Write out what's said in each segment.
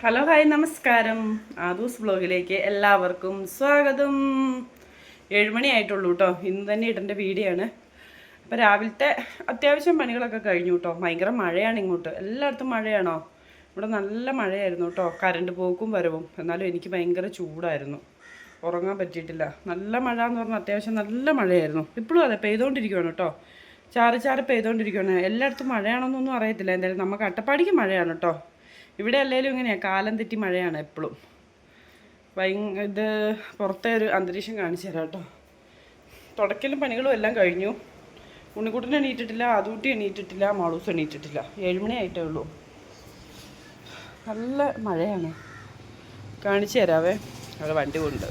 Hello hi നമസ്കാരം. ആദൂസ് വ്ലോഗിലേക്ക് എല്ലാവർക്കും സ്വാഗതം. 7 മണിയായിട്ടുള്ളൂ കേട്ടോ. ഇന്ന് തന്നെ ഇടേണ്ട വീഡിയോ ആണ്. അപ്പോൾ രാവിലത്തെ അത്യാവശ്യം പണികളൊക്കെ കഴിഞ്ഞു കേട്ടോ. ഭയങ്കര മഴയാണ് ഇങ്ങോട്ട്. എല്ലായിടത്തും മഴയാണോ? ഇവിടെ നല്ല മഴയായിരുന്നു കേട്ടോ. കറണ്ട് പോക്കും വരവും. എന്നാലും എനിക്ക് ഭയങ്കര ചൂടായിരുന്നു, ഉറങ്ങാൻ പറ്റിയിട്ടില്ല. നല്ല മഴ എന്ന് പറഞ്ഞാൽ അത്യാവശ്യം നല്ല മഴയായിരുന്നു. ഇപ്പോഴും അതെ, പെയ്തുകൊണ്ടിരിക്കുകയാണ് കേട്ടോ. ചാറി ചാറി പെയ്തുകൊണ്ടിരിക്കുകയാണ്. എല്ലായിടത്തും മഴയാണെന്നൊന്നും അറിയത്തില്ല. എന്തായാലും നമുക്ക് അട്ടപ്പാടിക്ക് മഴയാണ് കേട്ടോ. ഇവിടെ അല്ലെങ്കിലും ഇങ്ങനെയാണ്, കാലം തെറ്റി മഴയാണ് എപ്പോഴും. ഇത് പുറത്തെ ഒരു അന്തരീക്ഷം കാണിച്ചു തരാം കേട്ടോ. തുടക്കലും പണികളും എല്ലാം കഴിഞ്ഞു. ഉണ്ണിക്കുട്ടൻ എണീറ്റിട്ടില്ല, ആദൂട്ടി എണീറ്റിട്ടില്ല, മാളൂസ് എണീറ്റിട്ടില്ല. 7 മണിയായിട്ടേ ഉള്ളൂ. നല്ല മഴയാണ്. കാണിച്ചു തരാവേ. അവിടെ വണ്ടി കൊണ്ട്.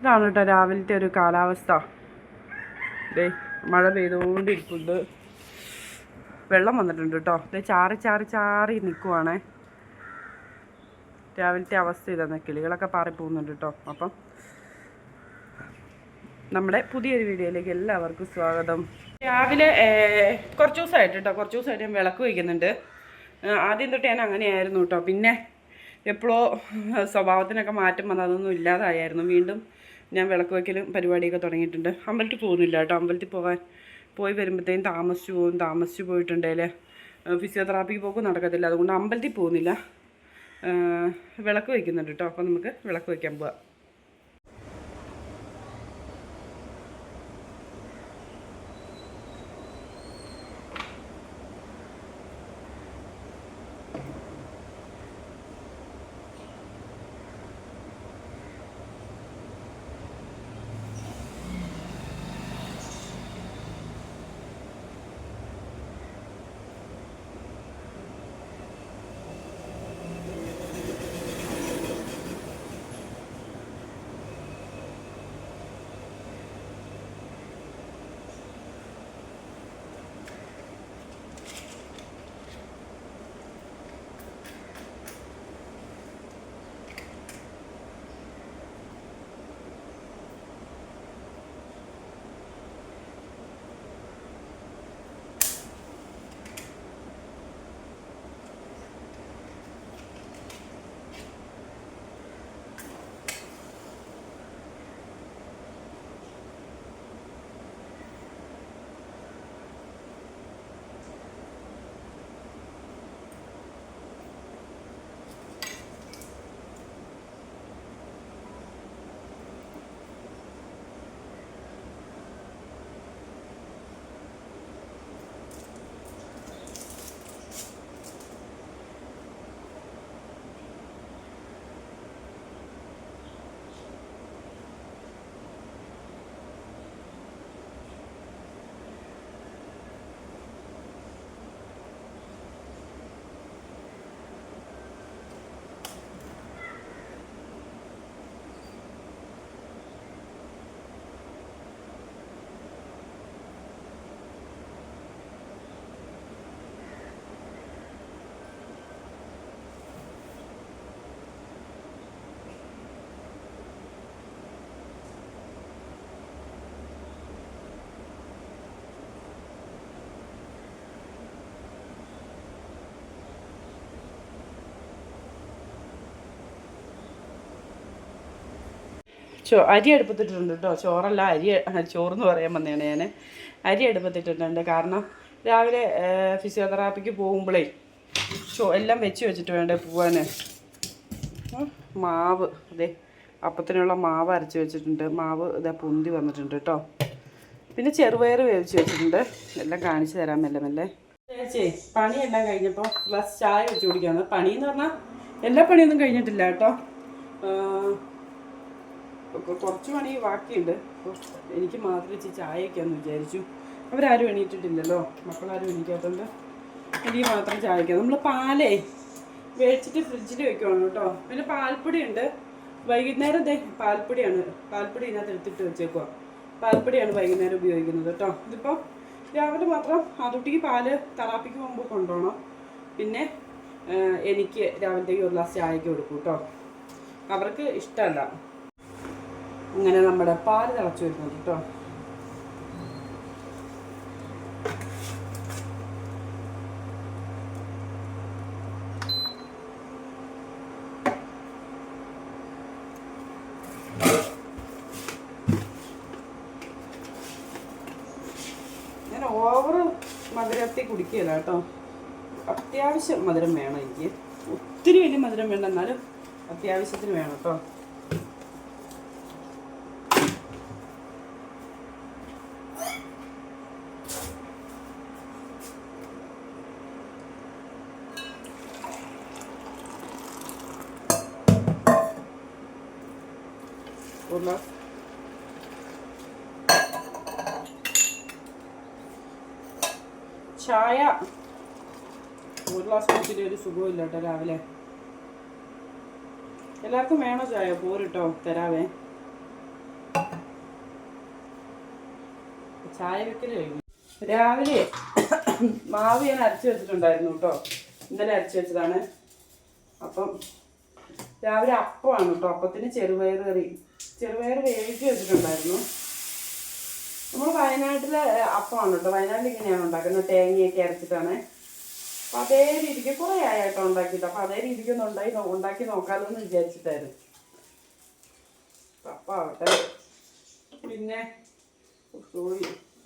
ഇതാണ് കേട്ടോ രാവിലത്തെ ഒരു കാലാവസ്ഥ. ദേ മഴ പെയ്തുകൊണ്ടിരിക്കുന്നുണ്ട്. വെള്ളം വന്നിട്ടുണ്ട് കേട്ടോ. ഇത് ചാറി ചാറി ചാറി നിൽക്കുവാണേ. രാവിലത്തെ അവസ്ഥ ഇതാണ്. കിളികളൊക്കെ പാറിപ്പോകുന്നുണ്ട് കേട്ടോ. അപ്പം നമ്മുടെ പുതിയൊരു വീഡിയോയിലേക്ക് എല്ലാവർക്കും സ്വാഗതം. രാവിലെ കുറച്ച് ദിവസമായിട്ട് കേട്ടോ, കുറച്ച് ദിവസമായിട്ട് ഞാൻ വിളക്ക് വയ്ക്കുന്നുണ്ട്. ആദ്യം തൊട്ട് ഞാൻ അങ്ങനെയായിരുന്നു കേട്ടോ. പിന്നെ എപ്പോഴോ സ്വഭാവത്തിനൊക്കെ മാറ്റം വന്നത്, അതൊന്നും ഇല്ലാതായിരുന്നു. വീണ്ടും ഞാൻ വിളക്ക് വയ്ക്കലും പരിപാടിയൊക്കെ തുടങ്ങിയിട്ടുണ്ട്. അമ്പലത്തിൽ പോകുന്നില്ല കേട്ടോ. അമ്പലത്തിൽ പോയി വരുമ്പോഴത്തേക്കും താമസിച്ചു പോയിട്ടുണ്ടെങ്കിൽ ഫിസിയോതെറാപ്പിക്ക് പോക്ക് നടക്കത്തില്ല. അതുകൊണ്ട് അമ്പലത്തിൽ പോകുന്നില്ല. വിളക്ക് വയ്ക്കുന്നുണ്ട് കേട്ടോ. അപ്പോൾ നമുക്ക് വിളക്ക് വയ്ക്കാൻ പോവാം. അരി അടുപ്പത്തിട്ടിട്ടുണ്ട് കേട്ടോ. ചോറല്ല, ചോറെന്ന് പറയാൻ വന്നതാണ് ഞാൻ. അരി അടുപ്പത്തിട്ടിട്ടുണ്ട്. കാരണം രാവിലെ ഫിസിയോതെറാപ്പിക്ക് പോകുമ്പോഴേ എല്ലാം വെച്ചിട്ട് വേണ്ടേ പോവാൻ. മാവ് അതെ, അപ്പത്തിനുള്ള മാവ് അരച്ച് വെച്ചിട്ടുണ്ട്. മാവ് ഇതാ പൊന്തി വന്നിട്ടുണ്ട് കേട്ടോ. പിന്നെ ചെറുപയർ വേവിച്ച് വെച്ചിട്ടുണ്ട്. എല്ലാം കാണിച്ചു തരാൻ മെല്ലെ. ചേച്ചി പണിയെല്ലാം കഴിഞ്ഞപ്പോൾ ഗ്ലാസ് ചായ വെച്ച് കുടിക്കാന്ന്. പണിയെന്ന് പറഞ്ഞാൽ എല്ലാ പണിയൊന്നും കഴിഞ്ഞിട്ടില്ല കേട്ടോ. കുറച്ച് പണി ബാക്കിയുണ്ട്. അപ്പോൾ എനിക്ക് മാത്രം ഇച്ചിരി ചായയൊക്കെയാന്ന് വിചാരിച്ചു. അവരാരും എണീറ്റിട്ടില്ലല്ലോ, മക്കളാരും എണീക്കാത്തതുകൊണ്ട് എനിക്ക് മാത്രം ചായക്കാം. നമ്മൾ പാലേ വേവിച്ചിട്ട് ഫ്രിഡ്ജിൽ വെക്കുവാണ് കേട്ടോ. പിന്നെ പാൽപ്പൊടി ഉണ്ട്. വൈകുന്നേരം പാൽപ്പൊടി ഇതിനകത്ത് എടുത്തിട്ട് വെച്ചേക്കുക. പാൽപ്പൊടിയാണ് വൈകുന്നേരം ഉപയോഗിക്കുന്നത് കേട്ടോ. ഇതിപ്പോൾ രാവിലെ മാത്രം ആദൂട്ടിക്ക് പാല് തെറാപ്പിക്ക് മുമ്പ് കൊണ്ടുപോകണം. പിന്നെ എനിക്ക് രാവിലത്തേക്ക് ഒരു ഗ്ലാസ് ചായക്ക് കൊടുക്കും കേട്ടോ. അവർക്ക് ഇഷ്ടമല്ല. അങ്ങനെ നമ്മുടെ പാല് തിളച്ച് വരുന്നത് കേട്ടോ. ഓവർ മധുരത്തിൽ കുടിക്കുകയില്ല കേട്ടോ. അത്യാവശ്യം മധുരം വേണം എനിക്ക്. ഒത്തിരി വലിയ മധുരം വേണ്ട, എന്നാലും അത്യാവശ്യത്തിന് വേണം കേട്ടോ. ചായ ഒരു ഗ്ലാസ് കുടിച്ചിട്ട് ഒരു സുഖമില്ല കേട്ടോ രാവിലെ. എല്ലാവർക്കും വേണോ ചായ? പോരിട്ടോ, തരാവേ. ചായ വെക്കൽ കഴിഞ്ഞു. രാവിലെ മാവ് ഞാൻ അരച്ച് വെച്ചിട്ടുണ്ടായിരുന്നു കേട്ടോ. ഇന്നലെ അരച്ച് വെച്ചതാണ്. അപ്പം രാവിലെ അപ്പമാണ് കേട്ടോ. അപ്പത്തിന് ചെറുപയർ കറി, ചെറുപയർ വേവിച്ച് വെച്ചിട്ടുണ്ടായിരുന്നു. നമ്മൾ വയനാട്ടിലെ അപ്പമാണ് കേട്ടോ. വയനാട്ടിൽ ഇങ്ങനെയാണ് ഉണ്ടാക്കുന്നത്, തേങ്ങയൊക്കെ അരച്ചിട്ടാണ്. അപ്പം അതേ രീതിക്ക് കുറേ ആയിട്ടോ ഉണ്ടാക്കിയിട്ട്. അപ്പം അതേ രീതിക്ക് ഒന്ന് ഉണ്ടാക്കി നോക്കാമല്ലോ എന്ന് വിചാരിച്ചിട്ടായിരുന്നു. അപ്പം ആവട്ടെ. പിന്നെ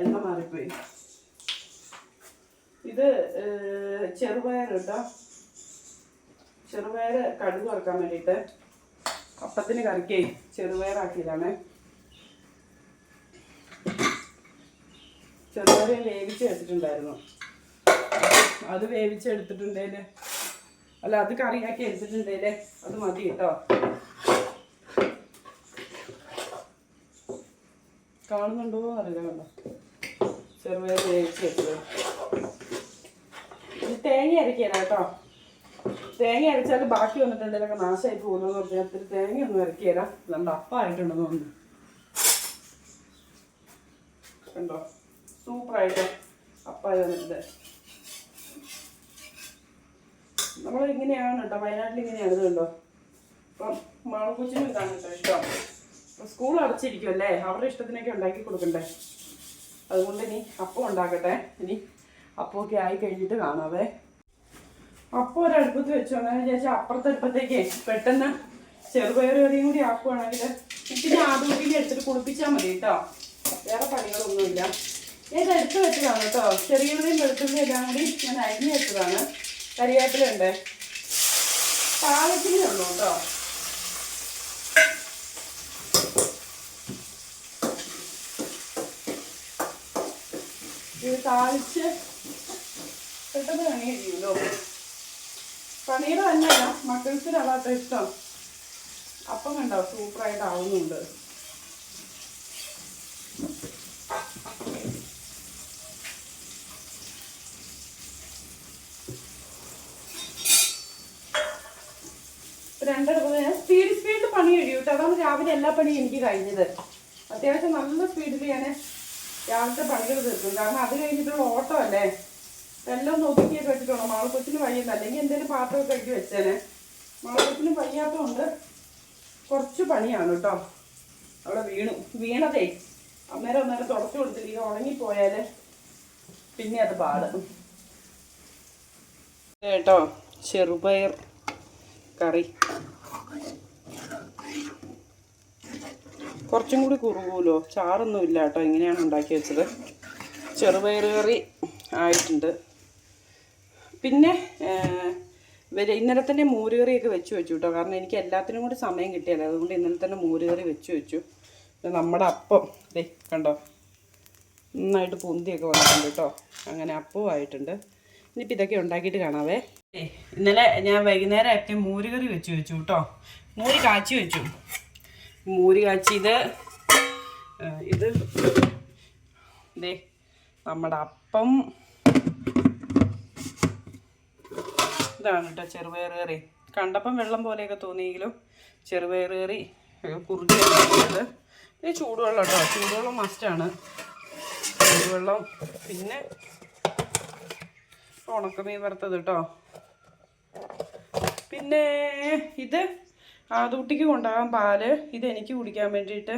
എണ്ണ മാറിപ്പോയി. ഇത് ചെറുപയർ കേട്ടോ. ചെറുപയർ കടുക് വറുക്കാൻ വേണ്ടിയിട്ട് അപ്പത്തിന് കറിക്കേ ചെറുപയറാക്കിയതാണ്. ചെറുപയർ വേവിച്ച് വെച്ചിട്ടുണ്ടായിരുന്നു. അത് വേവിച്ചെടുത്തിട്ടുണ്ടേല്, അല്ല അത് കറിയാക്കി എടുത്തിട്ടുണ്ടേല് അത് മതി കേട്ടോ. കാണുന്നുണ്ടോ അറിയില്ല. കണ്ടോ ചെറുപയർ വേവിച്ച് വെച്ചത്. ഇത് തേങ്ങ അരക്കിയല്ല കേട്ടോ. തേങ്ങ അരച്ചാൽ ബാക്കി വന്നിട്ടുണ്ടെങ്കിലൊക്കെ നാശമായി പോകുന്നു പറഞ്ഞാൽ ഒത്തിരി തേങ്ങയൊന്നും ഇറക്കിയല്ല. നമ്മുടെ അപ്പമായിട്ടുണ്ടെന്ന് തോന്നുന്നു. കണ്ടോ സൂപ്പറായിട്ട് അപ്പായി വന്നിട്ടുണ്ട്. നമ്മളിങ്ങനെയാണ് കേട്ടോ, വയനാട്ടിൽ ഇങ്ങനെയാണ്. ഇത് കണ്ടോ. അപ്പം മാളൂച്ചിനും ഇതാണ് കേട്ടോ ഇഷ്ടം. സ്കൂൾ അടച്ചിരിക്കുമല്ലേ, അവരുടെ ഇഷ്ടത്തിനൊക്കെ ഉണ്ടാക്കി കൊടുക്കണ്ടേ. അതുകൊണ്ട് ഇനി അപ്പം ഉണ്ടാക്കട്ടെ. ഇനി അപ്പമൊക്കെ ആയി കഴിഞ്ഞിട്ട് കാണാവേ. അപ്പം ഒരടുപ്പത്ത് വെച്ചു. അങ്ങനെ വിചാരിച്ചാൽ അപ്പുറത്തെ അടുപ്പത്തേക്ക് പെട്ടെന്ന് ചെറുപയർ കറിയും കൂടി ആക്കുവാണെങ്കിൽ പിന്നെ ആദ്യം എടുത്തിട്ട് കുളിപ്പിച്ചാൽ മതി കേട്ടോ. വേറെ പണികളൊന്നുമില്ല. ഇത് എടുത്ത് വെച്ചതാണ് കേട്ടോ. ചെറിയുള്ളിയും വെളുത്തുള്ളിയും എല്ലാം കൂടി ഞാൻ അരിഞ്ഞ് വെച്ചതാണ്. കരിവേപ്പിലുണ്ട്, പാകത്തിനേ ഉള്ളൂ കേട്ടോ. ഇത് താളിച്ച് പെട്ടെന്ന് പണി കഴിയുമല്ലോ. പനീർ തന്നെയല്ല, മക്കൾസിന് അതാട്ടോ ഇഷ്ടം. അപ്പം കണ്ടോ സൂപ്പറായിട്ട് ആവുന്നുണ്ട്. രണ്ടടുപ്പ് സ്പീഡിൽ പണി കഴിയും കേട്ടോ. അതാണ് രാവിലെ എല്ലാ പണിയും എനിക്ക് കഴിഞ്ഞത്. അത്യാവശ്യം നല്ല സ്പീഡിൽ ഞാൻ രാവിലത്തെ പണികൾ തീർക്കും. കാരണം അത് കഴിഞ്ഞിട്ടുള്ള ഓട്ടോ അല്ലേ. എല്ലാം നോക്കിയൊക്കെ വെച്ചിട്ടുണ്ടോ. മാളക്കൊച്ചിന് വയ്യുന്നത്, അല്ലെങ്കിൽ എന്തെങ്കിലും പാത്രമൊക്കെ കഴുകി വെച്ചേനെ. മാളക്കൊച്ചിന് വയ്യാത്തതുകൊണ്ട് കുറച്ച് പണിയാണ് കേട്ടോ. അവിടെ വീണതേ അന്നേരം തുടച്ചു കൊടുത്തില്ല. ഇത് ഉണങ്ങിപ്പോയാൽ പിന്നെ അത് പാടും കേട്ടോ. ചെറുപയർ കറി കുറച്ചും കൂടി കുറുകുമല്ലോ. ചാറൊന്നും ഇല്ല കേട്ടോ. ഇങ്ങനെയാണ് ഉണ്ടാക്കി വെച്ചത്. ചെറുപയർ കറി ആയിട്ടുണ്ട്. പിന്നെ ഇന്നലെ തന്നെ മോരുകറിയൊക്കെ വെച്ച് കേട്ടോ. കാരണം എനിക്ക് എല്ലാത്തിനും കൂടി സമയം കിട്ടിയല്ലോ. അതുകൊണ്ട് ഇന്നലെ തന്നെ മോരുകറി വെച്ചു. നമ്മുടെ അപ്പം ദേ കണ്ടോ നന്നായിട്ട് പൊന്തിയൊക്കെ വന്നിട്ടുണ്ട് കേട്ടോ. അങ്ങനെ അപ്പവും ആയിട്ടുണ്ട്. ഇനിയിപ്പോൾ ഇതൊക്കെ ഉണ്ടാക്കിയിട്ട് കാണാവേ. ഇന്നലെ ഞാൻ വൈകുന്നേരം ആയിട്ട് മോരുകറി വെച്ചു കേട്ടോ. മോര് കാച്ചി വെച്ചു. മോര് കാച്ചി ഇത് ദേ നമ്മുടെ അപ്പം ഇതാണ് കേട്ടോ. ചെറുപയർ കറി കണ്ടപ്പം വെള്ളം പോലെയൊക്കെ തോന്നിയെങ്കിലും ചെറുപയർ കറി കുറുകി വെക്കുന്നത്. ഇത് ചൂടുവെള്ളം കേട്ടോ. ചൂടുവെള്ളം മസ്റ്റാണ്. ചൂടുവെള്ളം പിന്നെ ഉണക്കമീൻ വറുത്തത് കേട്ടോ. പിന്നെ ഇത് ആദൂട്ടിക്ക് കൊണ്ടുപോകാൻ പാല്. ഇതെനിക്ക് കുടിക്കാൻ വേണ്ടിയിട്ട്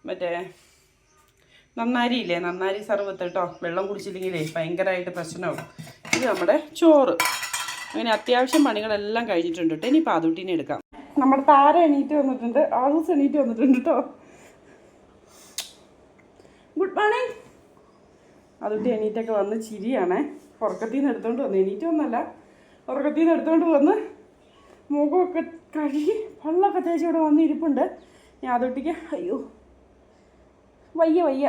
മറ്റേ നന്നാരിയില്ലേ, നന്നാരി സർവത്ത് കേട്ടോ. വെള്ളം കുടിച്ചില്ലെങ്കിലേ ഭയങ്കരമായിട്ട് പ്രശ്നമാവും. ഇത് നമ്മുടെ ചോറ്. അങ്ങനെ അത്യാവശ്യം പണികളെല്ലാം കഴിഞ്ഞിട്ടുണ്ട് കേട്ടോ. ഇനിയിപ്പോൾ ആദൂട്ടിനെ എടുക്കാം. നമ്മുടെ താര എണീറ്റ് വന്നിട്ടുണ്ട്. ആദൂസ് എണീറ്റ് വന്നിട്ടുണ്ട് കേട്ടോ. Good morning. അതുകൊണ്ട് എണീറ്റൊക്കെ വന്ന് ചിരിയാണേ. ഉറക്കത്തിൽ നിന്ന് എടുത്തോണ്ട് വന്ന്, എണീറ്റൊന്നല്ല, ഉറക്കത്തിൽ നിന്ന് എടുത്തോണ്ട് വന്ന് മുഖമൊക്കെ കഴുകി വെള്ളമൊക്കെ തേച്ച് ഇവിടെ വന്ന് ഇരിപ്പുണ്ട്. ഞാൻ അതൊട്ടിക്ക് അയ്യോ വയ്യ വയ്യ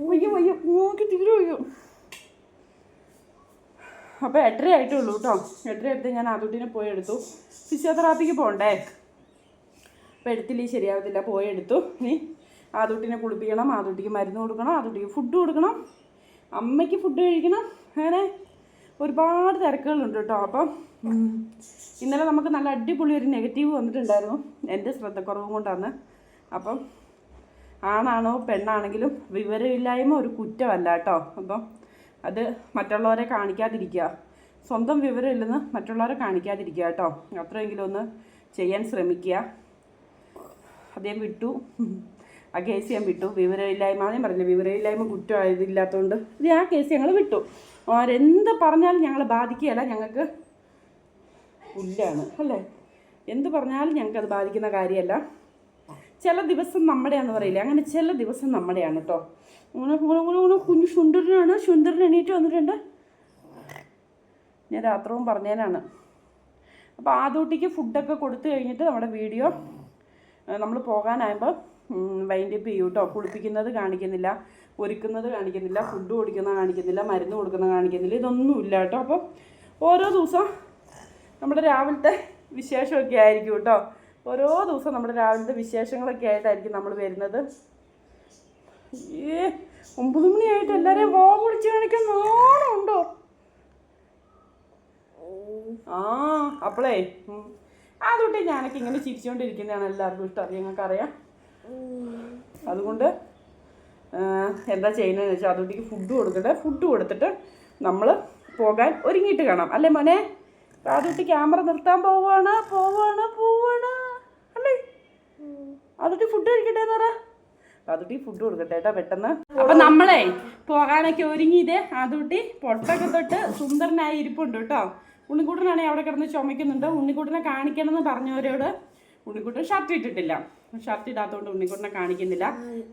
വയ്യ വയ്യ നോക്കി തീരെ വയ്യോ. അപ്പോൾ 8:30 ആയിട്ടുള്ളൂ കേട്ടോ. 8:30 എടുത്ത് ഞാൻ ആദൂട്ടിനെ പോയി എടുത്തു. ഫിസിയോതെറാപ്പിക്ക് പോകണ്ടേ, അപ്പോൾ എടുത്തില്ലേ ശരിയാവത്തില്ല, പോയി എടുത്തു. ഇനി ആദൂട്ടിനെ കുളിപ്പിക്കണം, ആദൂട്ടിക്ക് മരുന്ന് കൊടുക്കണം, ആദൂട്ടിക്ക് ഫുഡ് കൊടുക്കണം, അമ്മയ്ക്ക് ഫുഡ് കഴിക്കണം, അങ്ങനെ ഒരുപാട് തിരക്കുകളുണ്ട് കേട്ടോ. അപ്പം ഇന്നലെ നമുക്ക് നല്ല അടിപൊളി ഒരു നെഗറ്റീവ് വന്നിട്ടുണ്ടായിരുന്നു, എൻ്റെ ശ്രദ്ധക്കുറവും കൊണ്ടാണ്. അപ്പം ആണാണോ പെണ്ണാണെങ്കിലും വിവരമില്ലായ്മ ഒരു കുറ്റമല്ല കേട്ടോ. അപ്പം അത് മറ്റുള്ളവരെ കാണിക്കാതിരിക്കുക, സ്വന്തം വിവരമില്ലെന്ന് മറ്റുള്ളവരെ കാണിക്കാതിരിക്കുക കേട്ടോ. അത്രയെങ്കിലും ഒന്ന് ചെയ്യാൻ ശ്രമിക്കുക. അദ്ദേഹം വിട്ടു, ആ കേസ് ഞാൻ വിട്ടു. വിവരമില്ലായ്മ ഞാൻ പറഞ്ഞു, വിവരമില്ലായ്മ കുറ്റമായതില്ലാത്തതുകൊണ്ട് ഇത് ആ കേസ് ഞങ്ങൾ വിട്ടു. ആരെന്ത് പറഞ്ഞാലും ഞങ്ങളെ ബാധിക്കുകയല്ല, ഞങ്ങൾക്ക് പുല്ലാണ് അല്ലേ. എന്ത് പറഞ്ഞാലും ഞങ്ങൾക്കത് ബാധിക്കുന്ന കാര്യമല്ല. ചില ദിവസം നമ്മുടെയാണെന്ന് പറയില്ല, അങ്ങനെ ചില ദിവസം നമ്മുടെയാണ് കേട്ടോ. കുഞ്ഞു സുന്ദരനാണ്, സുന്ദരൻ എണീറ്റ് വന്നിട്ടുണ്ട്. ഞാൻ രാത്രവും പറഞ്ഞതിനാണ്. അപ്പോൾ ആദൂട്ടിക്ക് ഫുഡൊക്കെ കൊടുത്തു കഴിഞ്ഞിട്ട് നമ്മുടെ വീഡിയോ നമ്മൾ പോകാനാകുമ്പോൾ വൈൻഡ് അപ്പ് ചെയ്യും കേട്ടോ. കുളിപ്പിക്കുന്നത് കാണിക്കുന്നില്ല, ഒരുക്കുന്നത് കാണിക്കുന്നില്ല, ഫുഡ് കൊടുക്കുന്നത് കാണിക്കുന്നില്ല, മരുന്ന് കൊടുക്കുന്നത് കാണിക്കുന്നില്ല, ഇതൊന്നുമില്ല കേട്ടോ. അപ്പോൾ ഓരോ ദിവസം നമ്മുടെ രാവിലത്തെ വിശേഷമൊക്കെ ആയിരിക്കും കേട്ടോ. ഓരോ ദിവസം നമ്മുടെ രാവിലത്തെ വിശേഷങ്ങളൊക്കെ ആയിട്ടായിരിക്കും നമ്മൾ വരുന്നത്. 9 മണിയായിട്ട് എല്ലാവരെയും വാ വിളിച്ച് കാണിക്കാൻ നാണമുണ്ടോ? അപ്പോളേ അതുകൊണ്ട് ഞാനൊക്കെ ഇങ്ങനെ ചിരിച്ചുകൊണ്ടിരിക്കുന്നതാണ് എല്ലാവർക്കും ഇഷ്ടം, ഞങ്ങൾക്കറിയാം. അതുകൊണ്ട് എന്താ ചെയ്യുന്നതെന്ന് വെച്ചാൽ അതുകൊണ്ടിക്ക് ഫുഡ് കൊടുക്കട്ടെ. ഫുഡ് കൊടുത്തിട്ട് നമ്മൾ പോകാൻ ഒരുങ്ങിയിട്ട് കാണാം അല്ലേ മോനെ? അതുകൊണ്ട് ക്യാമറ നിർത്താൻ പോവാണ് അല്ലേ? അതുകൊണ്ട് ഫുഡ് കഴിക്കട്ടെ എന്ന് പറ. അതുട്ടി ഫുഡ് കൊടുക്കട്ടെ കേട്ടോ പെട്ടെന്ന്. അപ്പം നമ്മളെ പോകാനൊക്കെ ഒരുങ്ങിയത് അതുട്ടി പൊട്ടൊക്കെ തൊട്ട് സുന്ദരനായി ഇരിപ്പുണ്ട് കേട്ടോ. ഉണ്ണിക്കുട്ടനാണെങ്കിൽ അവിടെ കിടന്ന് ചുമക്കുന്നുണ്ട്. ഉണ്ണിക്കുട്ടനെ കാണിക്കണമെന്ന് പറഞ്ഞവരോട് ഉണ്ണിക്കുട്ടൻ ഷർട്ട് ഇട്ടിട്ടില്ല. ഷർട്ട് ഇടാത്തതുകൊണ്ട് ഉണ്ണിക്കുട്ടനെ കാണിക്കുന്നില്ല.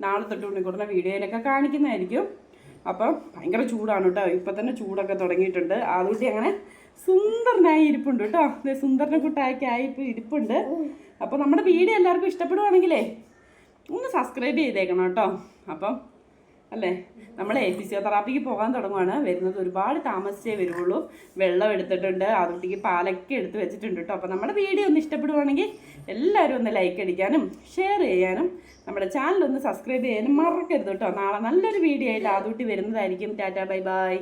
നാളെ തൊട്ട് ഉണ്ണിക്കുട്ടനെ വീഡിയോയിലൊക്കെ കാണിക്കുന്നതായിരിക്കും. അപ്പം ഭയങ്കര ചൂടാണ് കേട്ടോ. ഇപ്പം തന്നെ ചൂടൊക്കെ തുടങ്ങിയിട്ടുണ്ട്. അതുട്ടി അങ്ങനെ സുന്ദരനായി ഇരിപ്പുണ്ട് കേട്ടോ. സുന്ദരനെ കുട്ടായൊക്കെ ആയി ഇപ്പോൾ ഇരിപ്പുണ്ട്. അപ്പോൾ നമ്മുടെ വീഡിയോ എല്ലാവർക്കും ഇഷ്ടപ്പെടുവാണെങ്കിലേ ഒന്ന് സബ്സ്ക്രൈബ് ചെയ്തേക്കണം കേട്ടോ. അപ്പം അല്ലേ, നമ്മളെ ഫിസിയോതെറാപ്പിക്ക് പോകാൻ തുടങ്ങുവാണ്. വരുന്നത് ഒരുപാട് താമസിച്ചേ വരുള്ളൂ. വെള്ളം എടുത്തിട്ടുണ്ട്, അതുകൊണ്ടിക്ക് പാലൊക്കെ എടുത്ത് വെച്ചിട്ടുണ്ട് കേട്ടോ. അപ്പോൾ നമ്മുടെ വീഡിയോ ഒന്ന് ഇഷ്ടപ്പെടുവാണെങ്കിൽ എല്ലാവരും ഒന്ന് ലൈക്ക് അടിക്കാനും ഷെയർ ചെയ്യാനും നമ്മുടെ ചാനൽ ഒന്ന് സബ്സ്ക്രൈബ് ചെയ്യാനും മറക്കരുത് കേട്ടോ. നാളെ നല്ലൊരു വീഡിയോ ആയിട്ട് ആദൂട്ടി വരുന്നതായിരിക്കും. Tata bye bye.